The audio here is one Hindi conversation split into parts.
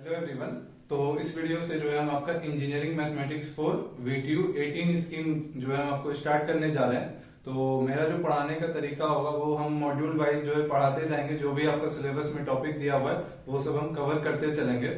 Hello everyone. तो इस वीडियो से जो है हम आपका engineering mathematics for VTU 18 scheme जो है हम आपको स्टार्ट करने जा रहे हैं। तो मेरा जो पढ़ाने का तरीका होगा वो हम मॉड्यूल वाइज जो है पढ़ाते जाएंगे। जो भी आपका सिलेबस में टॉपिक दिया हुआ है वो सब हम कवर करते चलेंगे।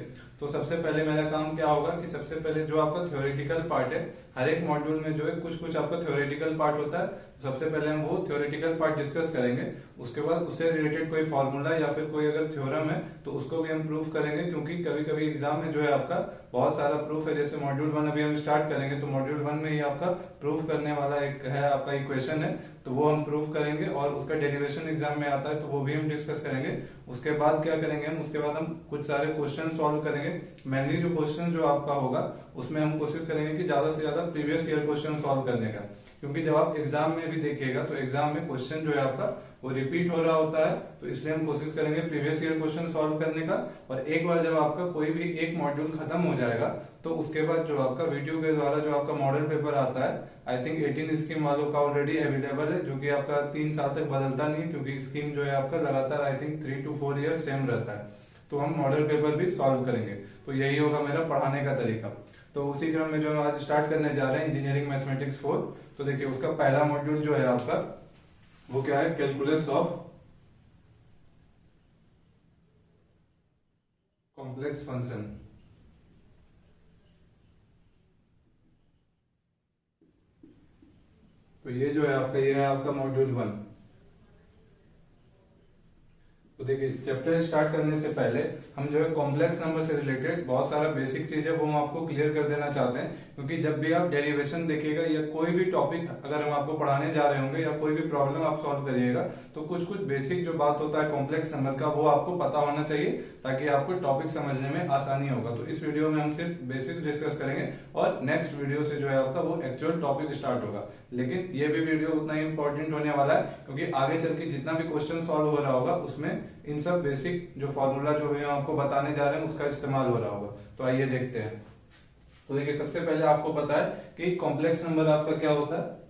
तो सबसे पहले मेरा काम क्या होगा कि सबसे पहले जो आपका थ्योरेटिकल पार्ट है, हर एक मॉड्यूल में जो है कुछ कुछ आपका थ्योरेटिकल पार्ट होता है। सबसे पहले हम वो थ्योरेटिकल पार्ट डिस्कस करेंगे। उसके बाद उससे रिलेटेड कोई फॉर्मूला या फिर कोई अगर थ्योरम है तो उसको भी हम प्रूव करेंगे, क्योंकि कभी कभी एग्जाम में जो है आपका बहुत सारा प्रूफ है। जैसे मॉड्यूल 1 अभी हम स्टार्ट करेंगे तो मॉड्यूल 1 में ही आपका प्रूफ करने वाला एक है आपका इक्वेशन है, तो वो हम प्रूफ करेंगे और उसका डेरिवेशन एग्जाम में आता है तो वो भी हम डिस्कस करेंगे। उसके बाद क्या करेंगे हम, उसके बाद हम कुछ सारे क्वेश्चन सॉल्व करेंगे। मेनली जो क्वेश्चन जो आपका होगा उसमें हम कोशिश करेंगे कि ज्यादा से ज्यादा प्रीवियस ईयर क्वेश्चन सॉल्व करने का, क्योंकि जब आप एग्जाम में भी देखिएगा तो एग्जाम में क्वेश्चन जो है आपका वो रिपीट हो रहा होता है। तो इसलिए हम कोशिश करेंगे प्रीवियस ईयर क्वेश्चन सॉल्व करने का। और एक बार जब आपका कोई भी एक मॉड्यूल खत्म हो जाएगा तो उसके बाद जो आपका वीडियो के द्वारा जो आपका मॉडल पेपर आता है, आई थिंक 18 स्कीम वालों का ऑलरेडी अवेलेबल है, जो कि आपका 3 साल तक बदलता नहीं है, क्योंकि स्कीम जो है आपका लगातार I think 3 to 4 year same रहता है। तो हम मॉडल पेपर भी सॉल्व करेंगे। तो यही होगा मेरा पढ़ाने का तरीका। तो उसी क्रम में जो हम आज स्टार्ट करने जा रहे हैं इंजीनियरिंग मैथमेटिक्स 4। तो देखिए उसका पहला मॉड्यूल जो है आपका वो क्या है, कैलकुलस ऑफ कॉम्प्लेक्स फंक्शन। तो ये जो है आपका, ये है आपका मॉड्यूल 1। तो देखिए चैप्टर स्टार्ट करने से पहले हम जो है कॉम्प्लेक्स नंबर से रिलेटेड बहुत सारा बेसिक चीज है वो हम आपको क्लियर कर देना चाहते हैं। क्योंकि जब भी आप डेरिवेशन देखिएगा या कोई भी टॉपिक अगर हम आपको पढ़ाने जा रहे होंगे या कोई भी प्रॉब्लम आप सॉल्व करिएगा तो कुछ कुछ बेसिक जो बात होता है कॉम्प्लेक्स नंबर का वो आपको पता होना चाहिए, ताकि आपको टॉपिक समझने में आसानी होगा। तो इस वीडियो में हम सिर्फ बेसिक डिस्कस करेंगे और नेक्स्ट वीडियो से जो है आपका वो एक्चुअल टॉपिक स्टार्ट होगा। लेकिन ये भी वीडियो उतना ही इंपॉर्टेंट होने वाला है, क्योंकि आगे चल के जितना भी क्वेश्चन सॉल्व हो रहा होगा उसमें इन सब बेसिक जो फॉर्मूला जो हम आपको बताने जा रहे हैं उसका इस्तेमाल हो रहा होगा। तो आइए देखते हैं। तो देखिए सबसे पहले आपको पता है कि कॉम्प्लेक्स नंबर आपका क्या होता है।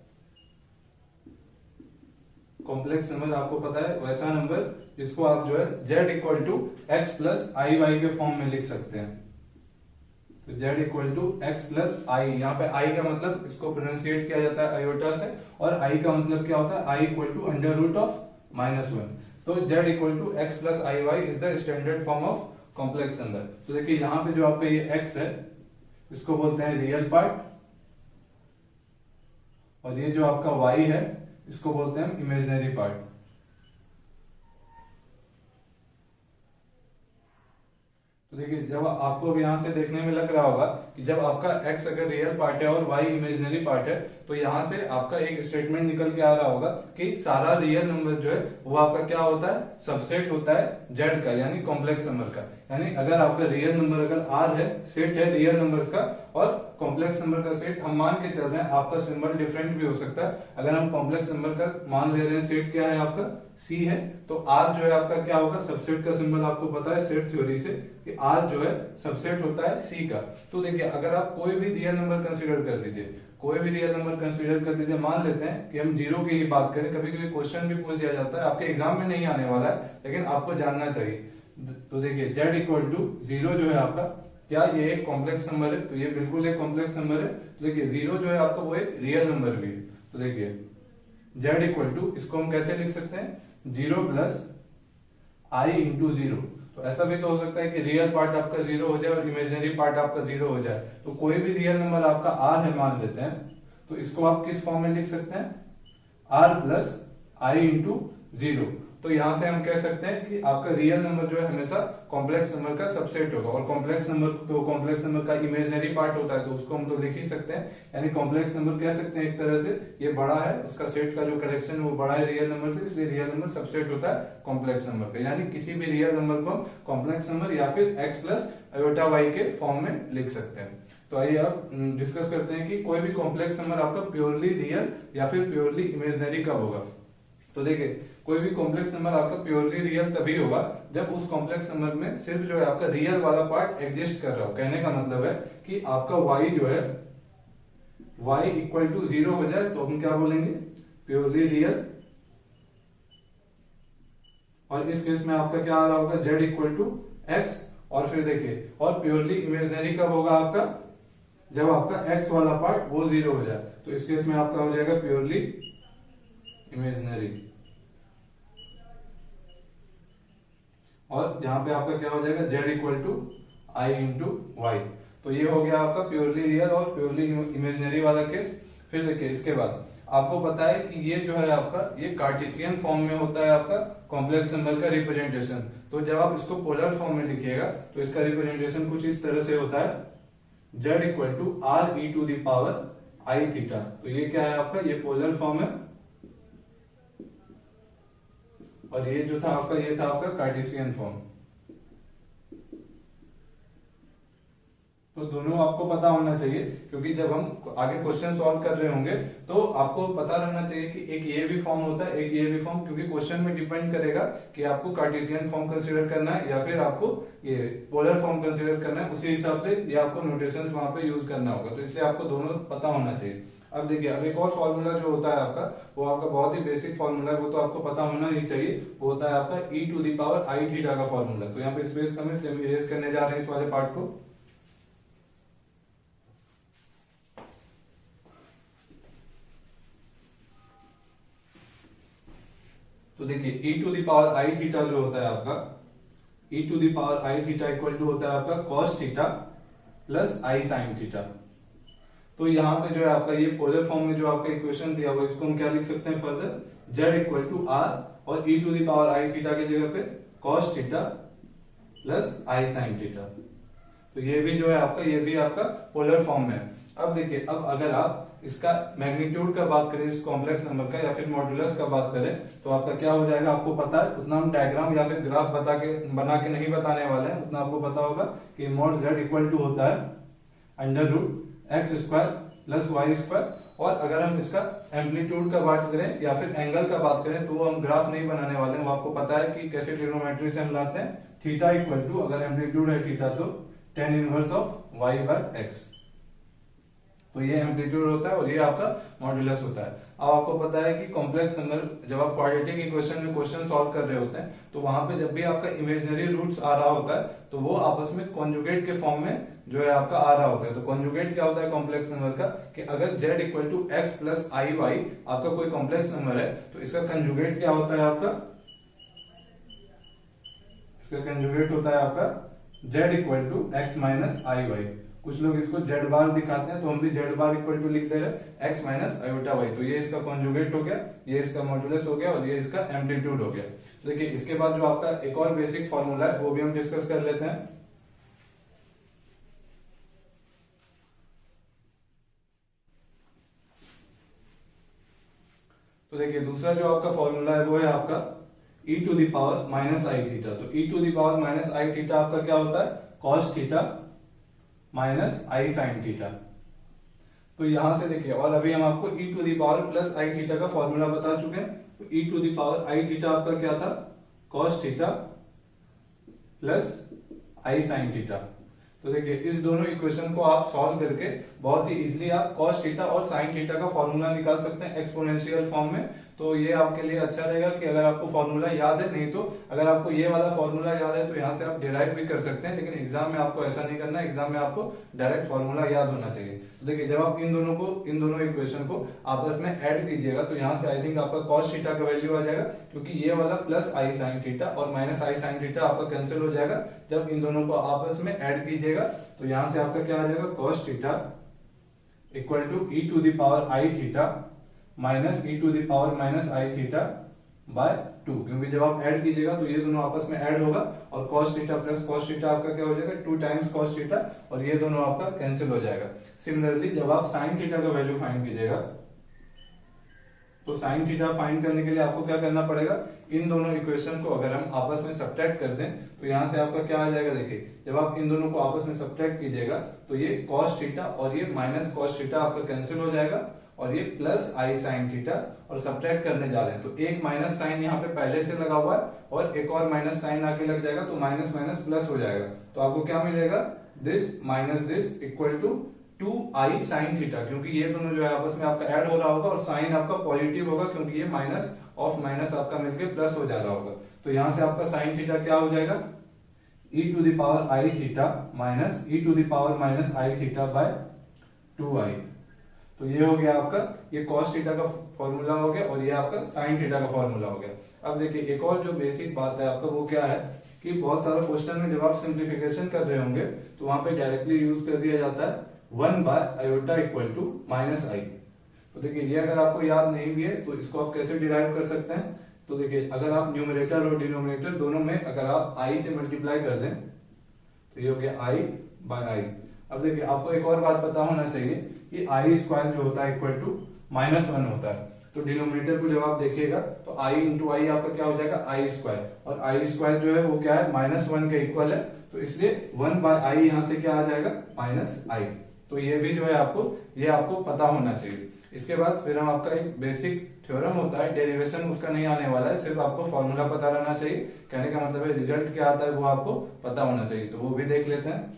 कॉम्प्लेक्स नंबर आपको पता है वैसा नंबर जिसको आप जो है z equal to x plus I Y के फॉर्म में लिख सकते हैं। तो z equal to x plus I, यहाँ पे i का मतलब इसको प्रोनाउंसिएट किया जाता है आयोटा से, और i का मतलब क्या होता है, i equal to under root of -1। तो z equal to x plus I y is the standard form of complex number. तो देखिए यहाँ पे जो आपका ये x है इसको बोलते हैं रियल पार्ट, और ये जो आपका y है इसको बोलते हैं इमेजिनरी पार्ट। तो देखिए जब आपको अब यहां से देखने में लग रहा होगा कि जब आपका x अगर रियल पार्ट है और y इमेजिनरी पार्ट है तो यहां से आपका एक स्टेटमेंट निकल के आ रहा होगा कि सारा रियल नंबर जो है वो आपका क्या होता है, सबसेट होता है z का, यानी कॉम्प्लेक्स नंबर का। यानी अगर आपका रियल नंबर अगर r है, सेट है रियल नंबर्स का, और कॉम्प्लेक्स नंबर का सेट हम मान के चल रहे हैं, आपका सिंबल डिफरेंट भी हो सकता है। अगर हम कॉम्प्लेक्स नंबर का मान ले रहे हैं, सेट क्या है आपका c है, तो r जो है आपका क्या होगा, सबसेट का सिंबल आपको पता है सेट थ्योरी से कि r जो है सबसेट होता है c का। तो देखिए अगर आप कोई भी रियल नंबर कंसीडर कर लीजिए, कोई भी रियल नंबर कंसीडर कर लीजिए, मान लेते हैं कि हम जीरो की ही बात करें। कभी कभी क्वेश्चन भी पूछ दिया जाता है, आपके एग्जाम में नहीं आने वाला है लेकिन आपको जानना चाहिए। तो देखिए z इक्वल टू जीरो जो है आपका, क्या ये एक कॉम्प्लेक्स नंबर है? तो ये बिल्कुल एक कॉम्प्लेक्स नंबर है। तो देखिए जीरो जो है आपका वो एक रियल नंबर भी है। तो देखिए z इक्वल टू, इसको हम कैसे लिख सकते हैं, जीरो प्लस आई इंटू जीरो। तो ऐसा भी तो हो सकता है कि रियल पार्ट आपका जीरो हो जाए और इमेजिनरी पार्ट आपका जीरो हो जाए। तो कोई भी रियल नंबर आपका r है मान लेते हैं, तो इसको आप किस फॉर्म में लिख सकते हैं, r प्लस आई इंटू जीरो। तो यहां से हम कह सकते हैं कि आपका रियल नंबर जो है हमेशा कॉम्प्लेक्स नंबर का सबसेट होगा, और कॉम्प्लेक्स नंबर तो कॉम्प्लेक्स नंबर का इमेजिनरी पार्ट होता है तो उसको हम तो लिख ही सकते हैं। यानी कॉम्प्लेक्स नंबर कह सकते हैं एक तरह से ये बड़ा है, उसका सेट का जो करेक्शन है वो बड़ा है रियल नंबर से, इसलिए रियल नंबर सबसेट होता है कॉम्प्लेक्स नंबर का। यानी किसी भी रियल नंबर को कॉम्प्लेक्स नंबर या फिर x प्लस आयोटा y के फॉर्म में लिख सकते हैं। तो आइए आप डिस्कस करते हैं कि कोई भी कॉम्प्लेक्स नंबर आपका प्योरली रियल या फिर प्योरली इमेजिनरी कब होगा। तो देखिए कोई भी कॉम्प्लेक्स नंबर आपका प्योरली रियल तभी होगा जब उस कॉम्प्लेक्स नंबर में सिर्फ जो है आपका रियल वाला पार्ट एग्जिस्ट कर रहा हो। कहने का मतलब है कि आपका y जो है y इक्वल टू जीरो हो जाए तो हम क्या बोलेंगे, प्योरली रियल। और इस केस में आपका क्या आ रहा होगा, z इक्वल टू एक्स, और फिर देखिए, और प्योरली इमेजिनरी कब होगा आपका, जब आपका x वाला पार्ट वो 0 हो जाए। तो इस केस में आपका हो जाएगा प्योरली इमेजिनरी। और यहां पे आपका क्या हो जाएगा, z equal to i into y. तो ये हो गया आपका प्योरली रियल और प्योरली इमेजिनरी वाला केस। फिर देखिए इसके बाद आपको पता है कि ये जो है आपका, ये कार्टेशियन फॉर्म में होता है आपका कॉम्प्लेक्स नंबर का रिप्रेजेंटेशन। तो जब आप इसको पोलर फॉर्म में लिखिएगा तो इसका रिप्रेजेंटेशन कुछ इस तरह से होता है, z equal to r e to the power i theta. तो ये क्या है आपका, ये पोलर फॉर्म है, और ये जो था आपका, ये था आपका कार्टेशियन फॉर्म। तो दोनों आपको पता होना चाहिए, क्योंकि जब हम आगे क्वेश्चन सॉल्व कर रहे होंगे तो आपको पता रहना चाहिए कि एक ये भी फॉर्म होता है, एक ये भी फॉर्म, क्योंकि क्वेश्चन में डिपेंड करेगा कि आपको कार्टेशियन फॉर्म कंसीडर करना है या फिर आपको ये पोलर फॉर्म कंसीडर करना है। उसी हिसाब से ये आपको नोटेशंस वहां पे यूज करना होगा। तो इसलिए आपको दोनों पता होना चाहिए। अब देखिए, अब एक और फॉर्मूला जो होता है आपका, वो आपका बहुत ही बेसिक फॉर्मूला है, वो तो आपको पता होना ही चाहिए। वो होता है आपका e to the power i theta का फॉर्मूला। तो यहाँ पे स्पेस कम है, इसलिए हम इरेज करने जा रहे हैं इस वाले पार्ट को। तो देखिए, e to the power i theta जो होता है आपका, e to the power i theta equal to होता है आपका cos theta plus i sine theta. तो यहाँ पे जो है आपका ये पोलर फॉर्म में जो आपका इक्वेशन दिया हुआ, इसको हम क्या लिख सकते हैं further, z equal to r और e to the power i theta की जगह पे cos theta plus i sine theta. तो ये भी जो है आपका, ये भी आपका पोलर फॉर्म में है। अब देखिए, अब अगर आप इसका मैग्नीट्यूड का बात करें, इस कॉम्प्लेक्स नंबर का, या फिर मॉड्यूलस का बात करें, तो आपका क्या हो जाएगा, आपको पता है उतना हम डायग्राम या फिर ग्राफ बना के नहीं बताने वाले हैं। उतना आपको पता होगा कि मॉड z इक्वल टू होता है under root x square plus y square. और अगर हम इसका एम्पलीट्यूड का बात करें या फिर एंगल का बात करें, तो वो हम ग्राफ नहीं बनाने वाले हैं। वो आपको पता है कि कैसे ट्रिग्नोमेट्री से हम लाते हैं। थीटा इक्वल टू, अगर एम्पलीट्यूड है थीटा, तो tan inverse of y by x। तो ये एम्पलीट्यूड होता है और ये आपका मॉड्यूलस होता है। अब आपको पता है कि कॉम्प्लेक्स नंबर, जब आप क्वाड्रेटिक इक्वेशन में क्वेश्चन सॉल्व कर रहे होते हैं, तो वहां पे जब भी आपका इमेजिनरी रूट्स आ रहा होता है, तो वो आपस में कॉन्जुगेट के फॉर्म में जो है आपका आ रहा होता है। तो कॉन्जुगेट क्या होता है कॉम्प्लेक्स नंबर का, कि अगर z equal to x plus I y आपका कोई कॉम्प्लेक्स नंबर है, तो इसका कंजुगेट क्या होता है आपका, इसका कंजुगेट होता है आपका z equal to x minus i y. कुछ लोग इसको z बार दिखाते हैं, तो हम भी z बार इक्वल टू लिख दे रहे हैं x माइनस आयोटा वाई। तो ये इसका कॉन्जुगेट हो गया, ये इसका मॉड्यूलस हो गया और ये इसका एम्पलीट्यूड हो गया। तो देखिए, इसके बाद जो आपका एक और बेसिक फॉर्मूला है, वो भी हम डिस्कस कर लेते हैं। तो देखिए, दूसरा जो आपका फॉर्मूला है वो है आपका e to the power minus i theta. तो e to the power minus i theta आपका क्या होता है, cos theta minus i sine theta. तो यहां से देखिए, और अभी हम आपको e to the power plus i theta का फॉर्मूला बता चुके हैं। तो e to the power i theta आपका क्या था, cos theta plus i sine theta. तो देखिए, इस दोनों इक्वेशन को आप सॉल्व करके बहुत ही इजीली आप cos थीटा और sin थीटा का फॉर्मूला निकाल सकते हैं एक्सपोनेंशियल फॉर्म में। तो ये आपके लिए अच्छा रहेगा कि अगर आपको फॉर्मूला याद है, नहीं तो अगर आपको ये वाला फॉर्मूला याद है तो यहाँ से आप डिराइव भी कर सकते हैं। लेकिन एग्जाम में आपको ऐसा नहीं करना है, एग्जाम में आपको डायरेक्ट फॉर्मूला याद होना चाहिए। तो देखिए, जब आप इन दोनों इक्वेशन को आपस में ऐड कीजिएगा, तो यहाँ से आई थिंक आपका cos थीटा का वैल्यू आ जाएगा, क्योंकि ये वाला प्लस आई साइन थीटा और माइनस आई साइन थीटा आपका कैंसिल हो जाएगा। जब इन दोनों को आपस में ऐड कीजिएगा, तो यहां से आपका क्या आ जाएगा, cos theta equal to e to the power i theta minus e to the power minus i theta by 2। क्योंकि जब आप ऐड कीजिएगा तो ये दोनों आपस में ऐड होगा और cos theta plus cos theta आपका क्या हो जाएगा, 2 टाइम्स cos थीटा, और ये दोनों आपका कैंसिल हो जाएगा। सिमिलरली जब आप sin थीटा का वैल्यू फाइंड कीजिएगा, तो sin थीटा फाइंड करने के लिए आपको क्या करना पड़ेगा, इन दोनों इक्वेशन को अगर हम आपस में सब्ट्रैक्ट कर दें, तो यहां से आपका क्या आ जाएगा, देखिए जब आप इन दोनों को आपस में सब्ट्रैक्ट कीजिएगा, तो ये cos थीटा और ये माइनस cos थीटा आपका कैंसिल हो जाएगा, और ये प्लस आई साइन थीटा, और सब्ट्रैक्ट करने जा रहे हैं तो एक माइनस साइन यहाँ पे पहले से लगा हुआ है और एक और माइनस साइन आके लग जाएगा, तो माइनस माइनस प्लस हो जाएगा। तो आपको क्या मिलेगा, this minus this equal to 2i sine theta, क्योंकि ये दोनों जो है आपस में आपका ऐड हो रहा होगा और साइन आपका पॉजिटिव होगा, क्योंकि ये माइनस ऑफ माइनस आपका मिलके प्लस हो जा रहा होगा। तो यहां से आपका साइन थीटा क्या हो जाएगा, e to the power i theta minus e to the power minus i theta by 2i। तो ये हो गया आपका, ये cos थीटा का फॉर्मूला हो गया और ये आपका sin थीटा का फॉर्मूला हो गया। अब देखिए एक और जो बेसिक बात है आपका वो क्या है कि बहुत सारा क्वेश्चन में जब आप सिंप्लीफिकेशन कर रहे होंगे तो वहां पे डायरेक्टली यूज कर दिया जाता है 1 by iota equal to minus I. तो देखिए ये अगर आपको याद नहीं भी है तो इसको आप कैसे डिराइव कर सकते हैं। तो देखिए अगर आप न्यूमरेटर और डिनोमिनेटर दोनों में अगर आप आई से मल्टीप्लाई कर दें तो ये हो गया आई बाय आई। अब देखिए आपको एक और बात पता होना चाहिए कि आई स्क्वायर जो होता है इक्वल टू -1 होता है। तो डिनोमिनेटर को जब आप देखिएगा तो आई इंटू आई आपका क्या हो जाएगा आई स्क्वायर, और आई स्क्वायर जो है वो क्या है -1 के इक्वल है, तो इसलिए 1 बाय आई यहाँ से क्या आ जाएगा माइनस आई। तो ये भी जो है आपको पता होना चाहिए। इसके बाद फिर हम आपका एक बेसिक थ्योरम होता है, डेरिवेशन उसका नहीं आने वाला है, सिर्फ आपको फॉर्मूला पता रहना चाहिए। कहने का मतलब है रिजल्ट क्या आता है वो आपको पता होना चाहिए, तो वो भी देख लेते हैं।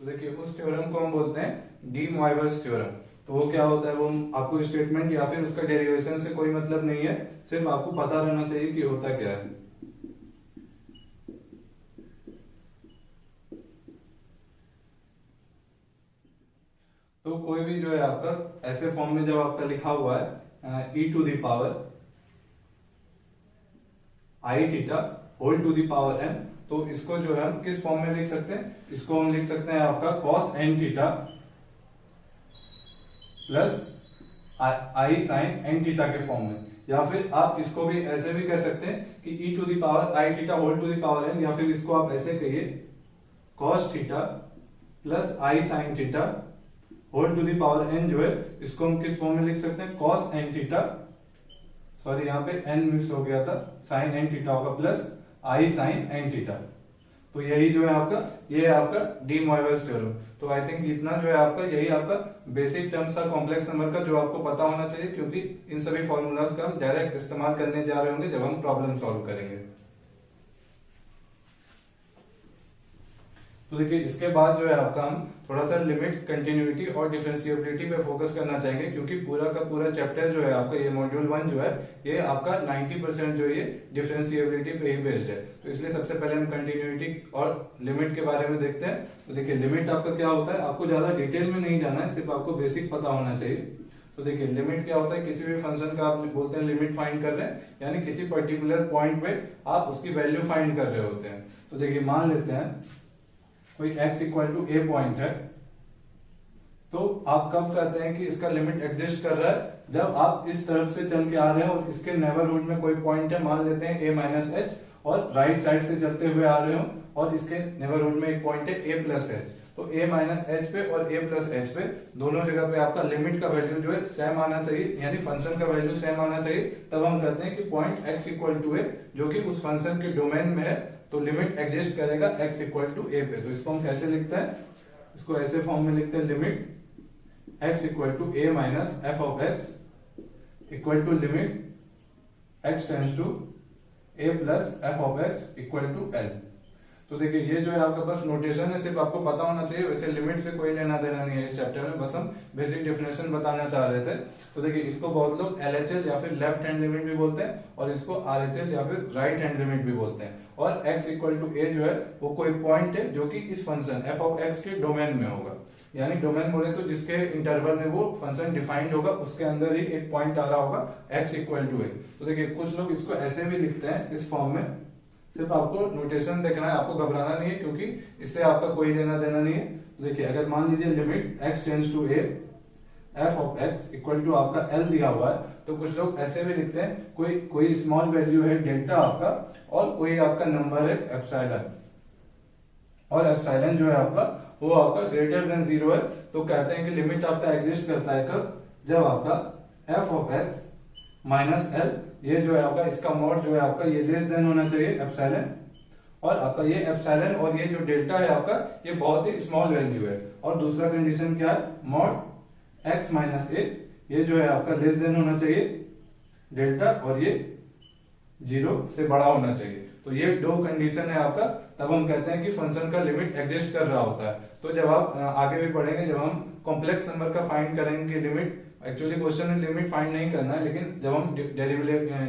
तो देखिए उस थ्योरम को हम बोलते हैं डी मॉइवर्स थ्योरम। तो वो क्या होता है, वो आपको स्टेटमेंट या फिर उसका डेरिवेशन से कोई मतलब नहीं है, सिर्फ आपको पता रहना चाहिए कि होता क्या है। तो कोई भी जो है आपका ऐसे फॉर्म में जब आपका लिखा हुआ है e to the power i theta whole to the power n, तो इसको जो है हम किस फॉर्म में लिख सकते हैं, इसको हम लिख सकते हैं आपका cos n theta plus i sign n theta के फॉर्म में, या फिर आप इसको भी ऐसे भी कह सकते हैं कि e to the power i theta whole to the power n, या फिर इसको आप ऐसे कहिए cos theta plus i sine theta whole to the power n जो है इसको हम किस फॉर्म में लिख सकते हैं cos n थीटा, सॉरी यहाँ पे n मिस हो गया था, साइन n थीटा होगा plus i sign n theta. तो यही जो है आपका, ये है आपका डी मॉइवर्स थ्योरम। तो आई थिंक इतना जो है आपका, यही आपका बेसिक टर्म्स था कॉम्प्लेक्स नंबर का जो आपको पता होना चाहिए, क्योंकि इन सभी फॉर्मूलाज का हम डायरेक्ट इस्तेमाल करने जा रहे होंगे जब हम प्रॉब्लम सॉल्व करेंगे। तो देखिए इसके बाद जो है आपका हम थोड़ा सा लिमिट, कंटिन्यूटी और डिफरेंशिएबिलिटी पे फोकस करना चाहेंगे, क्योंकि पूरा का पूरा चैप्टर जो है आपका, ये मॉड्यूल 1 जो है ये आपका 90% जो ये डिफरेंशिएबिलिटी पे ही बेस्ड है। तो इसलिए सबसे पहले हम कंटिन्यूटी और लिमिट के बारे में देखते हैं। तो देखिए लिमिट आपका क्या होता है, आपको ज्यादा डिटेल में नहीं जाना है, सिर्फ आपको बेसिक पता होना चाहिए। तो देखिए लिमिट क्या होता है, किसी भी फंक्शन का आप बोलते हैं लिमिट फाइंड कर रहे हैं, यानी किसी पर्टिकुलर पॉइंट पे आप उसकी वैल्यू फाइंड कर रहे होते हैं। तो देखिए मान लेते हैं कोई x equal to a point है, तो आप कब कहते हैं कि इसका लिमिट एग्जिस्ट कर रहा है, जब आप इस तरफ से चल के आ रहे हैं और इसके नेबरहुड में कोई पॉइंट है, मान लेते हैं a माइनस एच, और राइट साइड से चलते हुए आ रहे हो और इसके नेबरहुड में एक पॉइंट है a प्लस एच। तो a माइनस एच पे और a प्लस एच पे दोनों जगह पे आपका लिमिट का वैल्यू जो है सेम आना चाहिए, यानी फंक्शन का वैल्यू सेम आना चाहिए, तब हम कहते हैं कि point x equal to a जो कि उस फंक्शन के डोमेन में है, तो लिमिट एग्जिस्ट करेगा x इक्वल टू a पे। तो इसको हम कैसे लिखते हैं, इसको ऐसे फॉर्म में लिखते हैं limit x equal to a minus f of x equal to limit x tends to a plus f of x equal to l। तो देखिए ये जो है आपका बस नोटेशन है, सिर्फ आपको पता होना चाहिए, वैसे लिमिट से कोई लेना देना नहीं है इस चैप्टर में, बस हम बेसिक डेफिनेशन बताना चाह रहे थे। तो देखिए इसको बहुत लोग LHL या फिर लेफ्ट हैंड लिमिट भी बोलते हैं, और इसको RHL या फिर राइट हैंड लिमिट भी बोलते हैं। और x इक्वल टू a जो है वो कोई पॉइंट है जो कि इस फंक्शन f ऑफ x के डोमेन में होगा, यानी डोमेन बोले तो जिसके इंटरवल में वो फंक्शन डिफाइंड होगा उसके अंदर ही एक पॉइंट आ रहा होगा x इक्वल टू a। तो देखिए कुछ लोग इसको ऐसे भी लिखते हैं इस फॉर्म में, सिर्फ आपको नोटेशन देखना है, आपको घबराना नहीं है, क्योंकि इससे आपका कोई लेना देना नहीं है। तो देखिए अगर मान लीजिए limit x tends to a f of x equal to आपका l दिया हुआ है, तो कुछ लोग ऐसे भी लिखते हैं, कोई स्मॉल वैल्यू है डेल्टा आपका, और कोई आपका नंबर है एप्सिलॉन, और एप्सिलॉन जो है आपका वो आपका ग्रेटर देन 0 है, तो कहते हैं कि लिमिट आपका एग्जिस्ट करता है कब, जब आपका f of x minus l, ये जो है आपका इसका मॉड जो है आपका ये लेस देन होना चाहिए एप्सिलॉन, और आपका ये एप्सिलॉन और ये जो डेल्टा है आपका ये बहुत ही स्मॉल वैल्यू है। और दूसरा कंडीशन क्या है, मॉड x माइनस a, ये जो है आपका लेस देन होना चाहिए डेल्टा, और ये 0 से बड़ा होना चाहिए। तो ये दो कंडीशन है आपका, तब हम कहते हैं कि फंक्शन का लिमिट एग्जिस्ट कर रहा होता है। तो जब आप आगे भी पढ़ेंगे, जब हम कॉम्प्लेक्स नंबर का फाइंड करेंगे लिमिट, एक्चुअली क्वेश्चन में लिमिट फाइंड नहीं करना है, लेकिन जब हम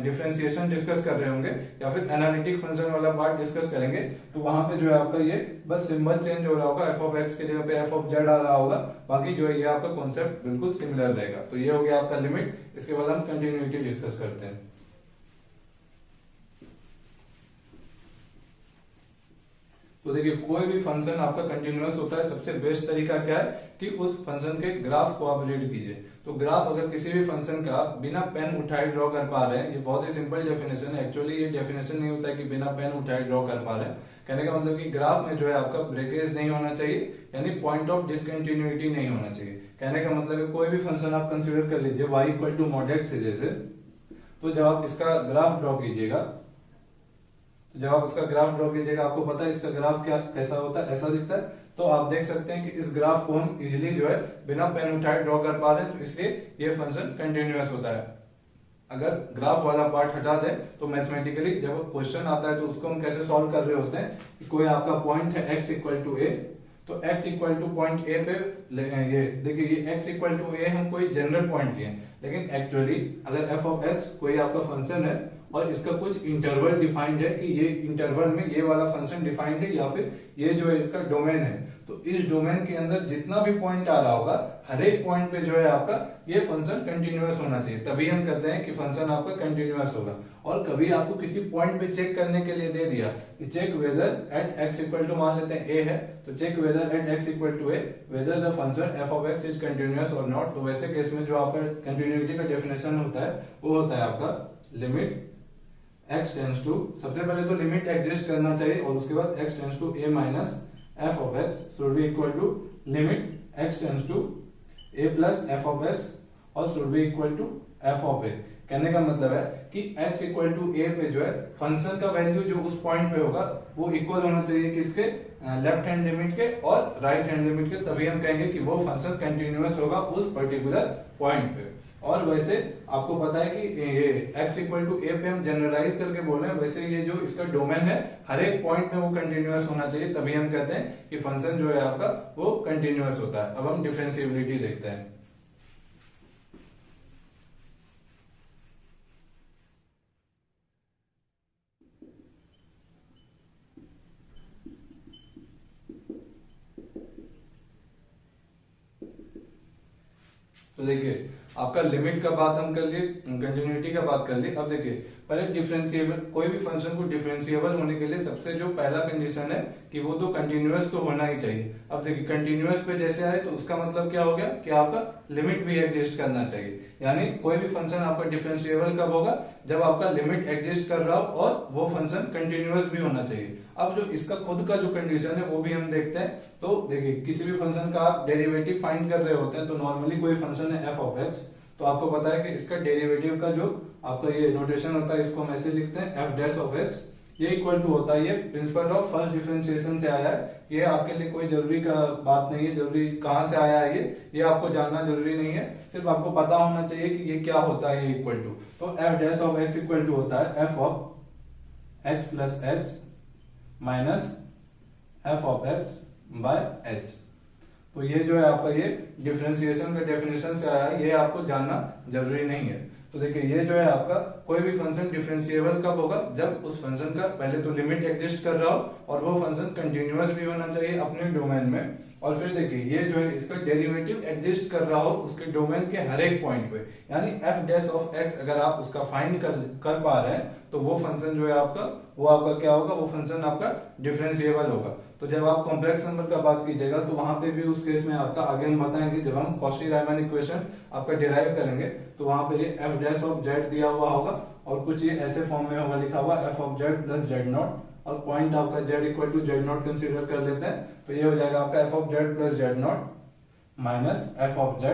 डिफरेंशिएशन डिस्कस कर रहे होंगे या फिर एनालिटिक फंक्शन वाला पार्ट डिस्कस करेंगे, तो वहां पे जो है आपका ये बस सिंबल चेंज हो रहा होगा, एफ ऑफ एक्स की जगह पे एफ ऑफ जेड आ रहा होगा, बाकी जो है ये आपका कॉन्सेप्ट बिल्कुल सिमिलर रहेगा। तो ये हो गया आपका लिमिट। इसके बाद हम कंटिन्यूटी डिस्कस करते हैं। तो देखिए कोई भी फंक्शन आपका कंटिन्यूअस होता है, सबसे बेस्ट तरीका क्या है कि उस फंक्शन के ग्राफ को आप रीड कीजिए। तो ग्राफ अगर किसी भी फंक्शन का बिना पेन उठाए ड्रॉ कर पा रहे हैं, ये बहुत ही सिंपल डेफिनेशन है। एक्चुअली ये डेफिनेशन नहीं होता है कि बिना पेन उठाए ड्रॉ कर पा रहे हैं। कहने का मतलब कि ग्राफ में जो है आपका ब्रेकेज नहीं होना चाहिए, यानी पॉइंट ऑफ डिसकंटिन्यूटी नहीं होना चाहिए। कहने का मतलब है कोई भी फंक्शन आप कंसिडर कर लीजिए y equal to mod x जैसे, तो जब आप इसका ग्राफ ड्रॉ कीजिएगा, तो जब आप इसका ग्राफ ड्रॉ कीजिएगा आपको पता है इसका ग्राफ क्या कैसा होता है, ऐसा दिखता है। तो आप देख सकते हैं कि इस ग्राफ को हम इजीली जो है बिना पेन उठाए ड्रॉ कर पा रहे हैं, तो इसलिए ये फंक्शन कंटिन्यूअस होता है। अगर ग्राफ वाला पार्ट हटा दें तो मैथमेटिकली जब क्वेश्चन आता है तो उसको हम कैसे सॉल्व कर रहे होते हैं कि कोई आपका पॉइंट है x इक्वल टू ए, तो x equal two point A पे ये देखिए ये x इक्वल टू ए हम कोई जनरल पॉइंट लिए, लेकिन एक्चुअली अगर f ऑफ x कोई आपका फंक्शन है और इसका कुछ इंटरवल डिफाइंड है कि ये इंटरवल में ये वाला फंक्शन डिफाइंड है या फिर ये जो है इसका डोमेन है, तो इस डोमेन के अंदर जितना भी पॉइंट आ रहा होगा हर एक पॉइंट पे जो है आपका ये फंक्शन कंटिन्यूअस होना चाहिए, तभी हम कहते हैं कि फंक्शन आपका कंटिन्यूअस होगा। और कभी आपको किसी पॉइंट पे चेक करने के लिए दे दिया कि check whether at x equal to मान लेते हैं a है, तो check whether at x equal to a whether the function f of x is continuous और नॉट। तो वैसे केस में जो आपका कंटिन्यूटी का डेफिनेशन होता है वो होता है आपका लिमिट x टेंड्स टू, सबसे पहले तो लिमिट एग्जिस्ट करना चाहिए और उसके बाद x tends to a minus f of x should be equal to limit x tends to a plus f of x और should be equal to f of a। कहने का मतलब है कि x इक्वल टू a पे जो है फंक्शन का वैल्यू जो उस पॉइंट पे होगा वो इक्वल होना चाहिए किसके, लेफ्ट हैंड लिमिट के और राइट हैंड लिमिट के, तभी हम कहेंगे कि वो फंक्शन कंटिन्यूअस होगा उस पर्टिकुलर पॉइंट पे। और वैसे आपको पता है कि ये x इक्वल टू a पे हम जनरलाइज करके बोल रहे हैं, वैसे ये जो इसका डोमेन है हर एक पॉइंट में वो कंटिन्यूअस होना चाहिए, तभी हम कहते हैं कि फंक्शन जो है आपका वो कंटिन्यूअस होता है। अब हम डिफरेंशिएबिलिटी देखते हैं। तो देखिए आपका लिमिट का बात हम कर लिए, कंटिन्यूटी का बात कर लिए। अब देखिए पहले डिफरेंशिएबल, कोई भी फंक्शन को डिफरेंशिएबल होने के लिए सबसे जो पहला कंडीशन है कि वो तो कंटिन्यूअस तो होना ही चाहिए। अब देखिए कंटिन्यूअस पे जैसे आए तो उसका मतलब क्या हो गया कि आपका लिमिट भी एग्जिस्ट करना चाहिए, यानी कोई भी फंक्शन आपका डिफरेंशिएबल कब होगा, जब आपका लिमिट एग्जिस्ट कर रहा हो और वो फंक्शन कंटिन्यूअस भी होना चाहिए। अब जो इसका खुद का जो कंडीशन है वो भी हम देखते हैं। तो देखिए किसी भी फंक्शन का आप डेरिवेटिव फाइंड कर रहे होते हैं, तो नॉर्मली कोई फंक्शन है f ऑफ x, तो आपको पता है कि इसका डेरिवेटिव का जो आपका ये नोटेशन होता है इसको हम ऐसे लिखते हैं f डैश ऑफ x, ये इक्वल टू होता है, ये प्रिंसिपल ऑफ फर्स्ट डिफरेंशिएशन से आया है। ये आपके लिए कोई जरूरी का बात नहीं है, जरूरी कहां से आया है ये आपको जानना जरूरी नहीं है, सिर्फ आपको पता होना चाहिए कि ये क्या होता है। ये इक्वल टू, तो f dash of x equal to होता है f of x plus h minus f of x by h। तो ये जो है आपका ये डिफरेंशिएशन का डेफिनेशन से आया है, ये आपको जानना जरूरी नहीं है। तो देखिए ये जो है आपका कोई भी फंक्शन डिफरेंशिएबल कब होगा, जब उस फंक्शन का पहले तो लिमिट एग्जिस्ट कर रहा हो और वो फंक्शन कंटिन्यूअस भी होना चाहिए अपने डोमेन में, और फिर देखिए ये जो है इसका डेरिवेटिव एग्जिस्ट कर रहा हो उसके डोमेन के हर एक पॉइंट पे, यानी f डैश ऑफ x अगर आप उसका फाइंड कर पा रहे हैं तो वो फंक्शन जो है आपका वो आपका क्या होगा, वो फंक्शन आपका डिफरेंशिएबल होगा। तो जब आप कॉम्प्लेक्स नंबर का बात कीजिएगा तो वहां पे भी उस केस में आपका आगे हम बताएंगे, जब हम कॉची-रायमन इक्वेशन आपका डिराइव करेंगे तो वहां पे ये f डैश ऑफ z दिया हुआ होगा और कुछ ये ऐसे फॉर्म में होगा लिखा हुआ f of z plus z naught, और पॉइंट आपका z equal to z naught consider कर लेते हैं, तो ये हो जाएगा आपका f of z plus z naught minus f of z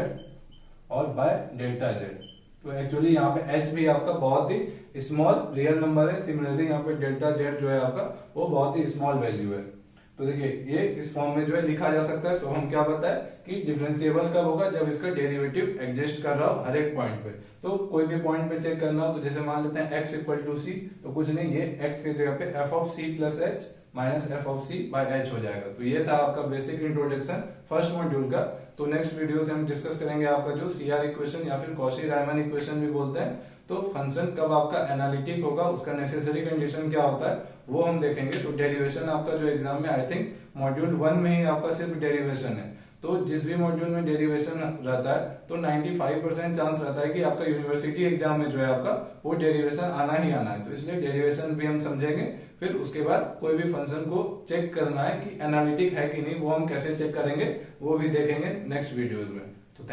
और बाय डेल्टा z। तो एक्चुअली यहाँ पे h भी आपका बहुत ही स्मॉल रियल नंबर है, सिमिलरली यहाँ पे डेल्टा z जो है आपका वो बहुत ही स्मॉल वैल्यू है। तो देखिए ये इस फॉर्म में जो है लिखा जा सकता है। तो हम क्या बताए कि डिफरेंशिएबल कब होगा, जब इसका डेरिवेटिव एग्जिस्ट कर रहा हो हर एक पॉइंट पे। तो कोई भी पॉइंट पे चेक करना हो तो जैसे मान लेते हैं x इक्वल टू सी, तो कुछ नहीं, ये x की जगह पे f of c plus h minus f of c by h हो जाएगा। तो ये था आपका बेसिक इंट्रोडक्शन फर्स्ट मॉड्यूल का। तो नेक्स्ट वीडियो से हम डिस्कस करेंगे आपका जो सीआर इक्वेशन या फिर कॉशी रायमन इक्वेशन भी बोलते हैं, तो फंक्शन कब आपका एनालिटिक होगा, उसका नेसेसरी कंडीशन क्या होता है वो हम देखेंगे। तो डेरिवेशन आपका जो एग्जाम में आई थिंक मॉड्यूल 1 में ही आपका सिर्फ डेरिवेशन है, तो जिस भी मॉड्यूल में डेरिवेशन रहता है तो 95% चांस रहता है कि आपका यूनिवर्सिटी एग्जाम में जो है आपका वो डेरिवेशन आना ही आना है। तो इसलिए डेरिवेशन भी हम समझेंगे, फिर उसके बाद कोई भी फंक्शन को चेक करना है कि एनालिटिक है कि नहीं, वो हम कैसे चेक करेंगे वो भी देखेंगे नेक्स्ट वीडियोज में।